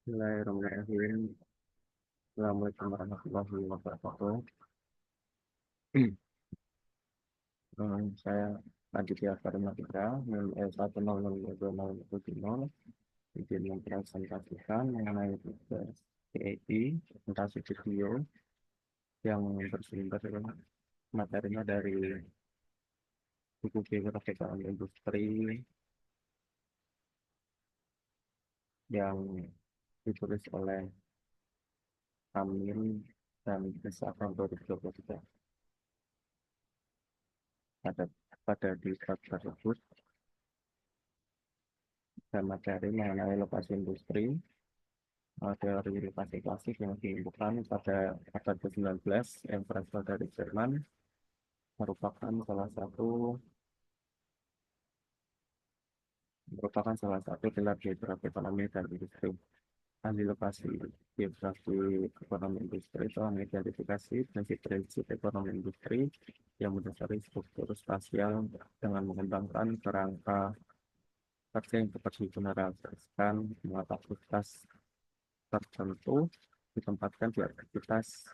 Bismillahirrahmanirrahim. Assalamualaikum warahmatullahi wabarakatuh. Saya Aditya Karmatika, NIM 1002270, izin mempresentasikan mengenai tugas PAI, presentasi video yang bersumber materinya dari buku Geografi Dalam Industri yang ditulis oleh Amin dan Bisa tahun 2023. Pada di tersebut dan materi mengenai lokasi industri, teori lokasi klasik yang ditemukan pada abad ke-19 yang berasal dari Jerman merupakan salah satu pilar geografi ekonomi dan industri. Ahli lokasi geografi ekonomi industri telah mengidentifikasi prinsip-prinsip ekonomi industri yang mendasari struktur spasial dengan mengembangkan kerangka kerja yang dapat digeneralisasikan mengapa aktivitas tertentu ditempatkan di aktivitas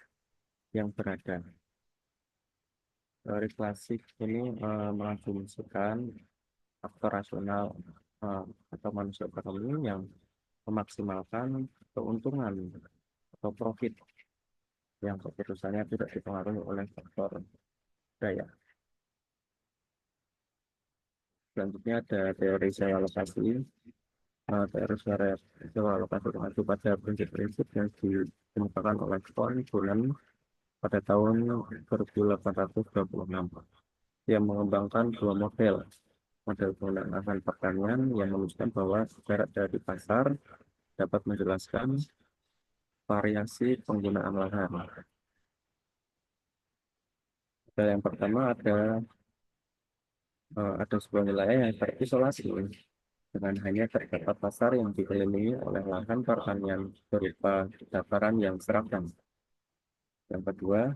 yang berada. Teori klasik ini mengasumsikan faktor rasional atau manusia ekonomi yang memaksimalkan keuntungan atau profit yang keputusannya tidak dipengaruhi oleh faktor daya. Selanjutnya ada teori sewa lokasi. Teori sewa lokasi mengacu pada prinsip-prinsip yang dikemukakan oleh Von Bunen pada tahun 1826 yang mengembangkan dua model penggunaan lahan pertanian yang menunjukkan bahwa jarak dari pasar dapat menjelaskan variasi penggunaan lahan. Yang pertama ada sebuah wilayah yang terisolasi dengan hanya terdapat pasar yang dikelilingi oleh lahan pertanian berupa dataran yang seragam. Yang kedua,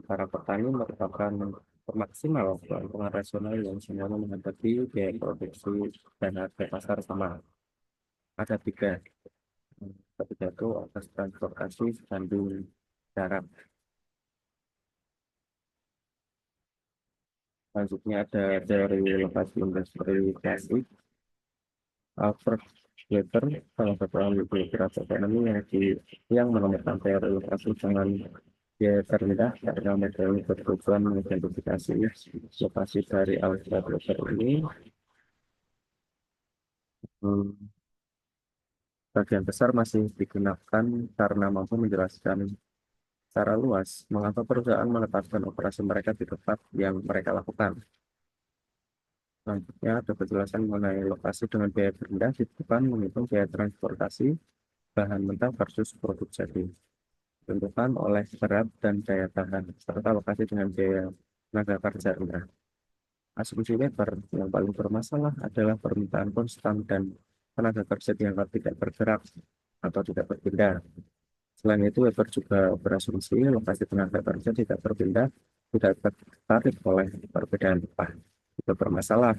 para petani merupakan maksimal keuntungan rasional yang semuanya menghadapi biaya produksi dan harga pasar sama. Ada tiga. Ketiga itu atas transportasi banding darat. Selanjutnya ada dari lokasi industri klasik. Alfred Weber, salah satu ahli geografi ekonomi yang menemukan teori lokasi dengan biaya terendah karena model bertujuan mengidentifikasi lokasi dari Alfred Weber ini. Bagian besar masih digunakan karena mampu menjelaskan secara luas mengapa perusahaan menetapkan operasi mereka di tempat yang mereka lakukan. Selanjutnya ada penjelasan mengenai lokasi dengan biaya rendah ditentukan menghitung biaya transportasi bahan mentah versus produk jadi. Ditentukan oleh berat dan daya tahan serta lokasi dengan biaya tenaga kerja rendah. Asumsi Weber yang paling bermasalah adalah permintaan konstan dan tenaga kerja yang tidak bergerak atau tidak berpindah. Selain itu, Weber juga berasumsi lokasi tenaga kerja tidak berpindah tidak tertarik oleh perbedaan upah. Itu bermasalah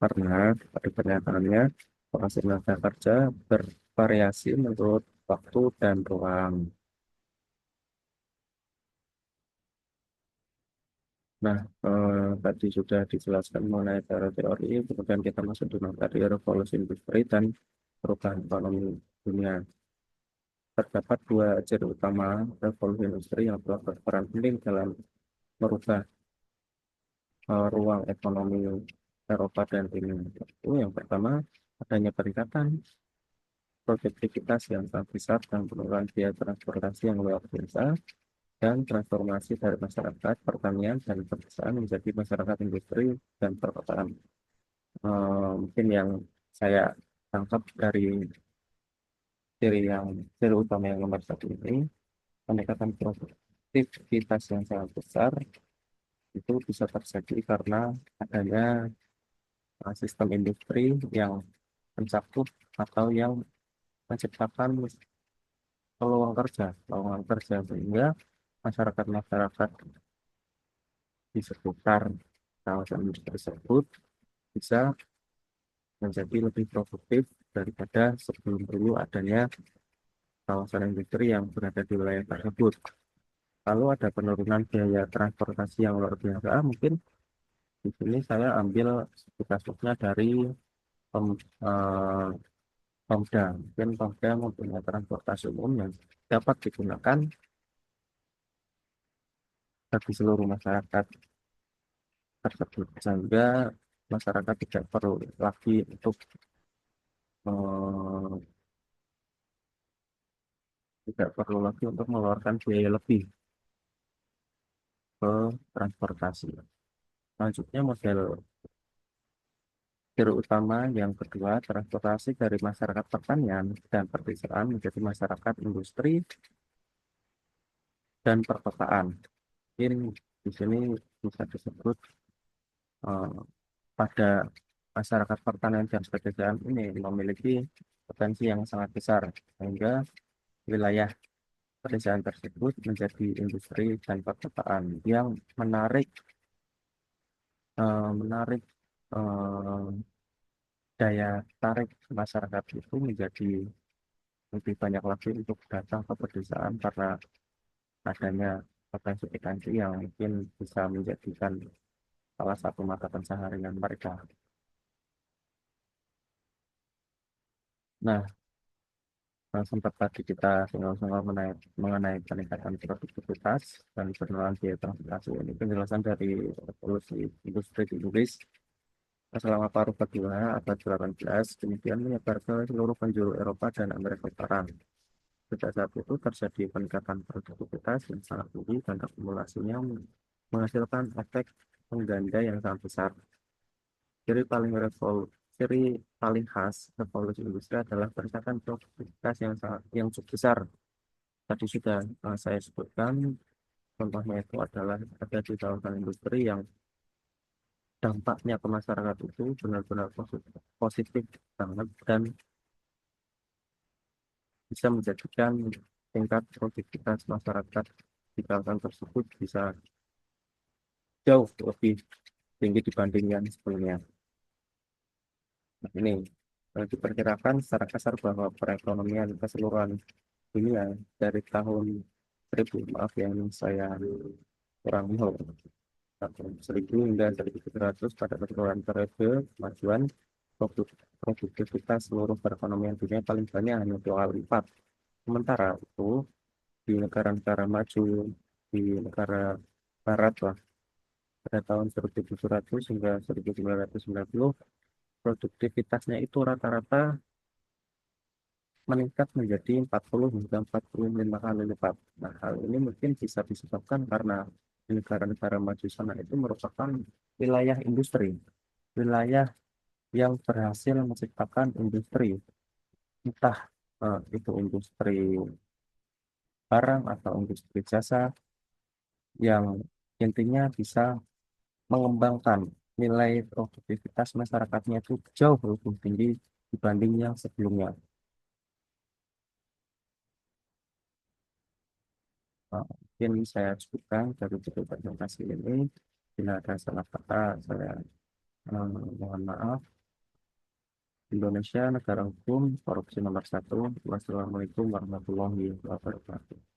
karena pada kenyataannya lokasi tenaga kerja bervariasi menurut waktu dan ruang. Nah, tadi sudah dijelaskan mengenai teori-teori, kemudian kita masuk di materi revolusi industri dan perubahan ekonomi dunia. Terdapat dua ciri utama revolusi industri yang telah berperan penting dalam merubah ruang ekonomi Eropa dan dunia. Itu yang pertama, adanya peningkatan produktivitas yang sangat besar dan penurunan biaya transportasi yang luar biasa, dan transformasi dari masyarakat pertanian dan pedesaan menjadi masyarakat industri dan perkotaan. Mungkin yang saya tangkap dari ciri utama yang nomor satu ini, peningkatan produktivitas yang sangat besar itu bisa terjadi karena adanya sistem industri yang mencakup atau yang menciptakan lowongan kerja sehingga masyarakat di sekitar kawasan industri tersebut bisa menjadi lebih produktif daripada sebelum dulu adanya kawasan industri yang berada di wilayah tersebut. Lalu ada penurunan biaya transportasi yang luar biasa. Mungkin di sini saya ambil kasusnya dari pem- eh, Pemda. Mungkin Pemda mempunyai transportasi umum yang dapat digunakan bagi seluruh masyarakat tersebut, sehingga masyarakat tidak perlu lagi untuk eh, tidak perlu lagi untuk mengeluarkan biaya lebih ke transportasi. Selanjutnya model ciri utama yang kedua, transportasi dari masyarakat pertanian dan perdesaan menjadi masyarakat industri dan perkotaan. Mungkin di sini bisa disebut eh, pada masyarakat pertanian dan pedesaan ini memiliki potensi yang sangat besar, sehingga wilayah pedesaan tersebut menjadi industri dan perkotaan yang menarik menarik eh, daya tarik masyarakat itu menjadi lebih banyak lagi untuk datang ke pedesaan karena adanya potensi yang mungkin bisa menjadikan salah satu mata pencaharian mereka. Nah, sempat tadi kita singgung-singgung mengenai peningkatan produktivitas dan penurunan biaya transportasi. Ini penjelasan dari evolusi industri di Inggris selama paruh kedua abad 18, kemudian menyebar ke seluruh penjuru Eropa dan Amerika Utara. Sejak saat itu terjadi peningkatan produktivitas yang sangat tinggi dan akumulasinya menghasilkan efek pengganda yang sangat besar. Ciri paling khas revolusi industri adalah peningkatan produktivitas yang cukup besar. Tadi sudah saya sebutkan, contohnya itu adalah ada di kawasan industri yang dampaknya ke masyarakat itu benar-benar positif banget dan bisa menjadikan tingkat produktivitas masyarakat di kawasan tersebut bisa jauh lebih tinggi dibanding yang sebelumnya. Nah, ini diperkirakan secara kasar bahwa perekonomian keseluruhan dunia dari tahun 1000, maaf yang saya kurang tahu, tahun 1000 hingga 1700 pada keseluruhan periode kemajuan produktivitas seluruh perekonomian dunia paling banyak hanya 2 kali lipat. Sementara itu di negara-negara maju, di negara barat lah, pada tahun 1700 hingga 1990 produktivitasnya itu rata-rata meningkat menjadi 40 hingga 45 kali lipat. Nah, hal ini mungkin bisa disebabkan karena di negara-negara maju sana itu merupakan wilayah industri, wilayah yang berhasil menciptakan industri, entah itu industri barang atau industri jasa yang intinya bisa mengembangkan nilai produktivitas masyarakatnya itu jauh lebih tinggi dibanding yang sebelumnya. Mungkin saya cukupkan dari buku presentasi ini. Bila ada salah kata, saya mohon maaf. Indonesia negara hukum, korupsi nomor 1. Wassalamualaikum warahmatullahi wabarakatuh.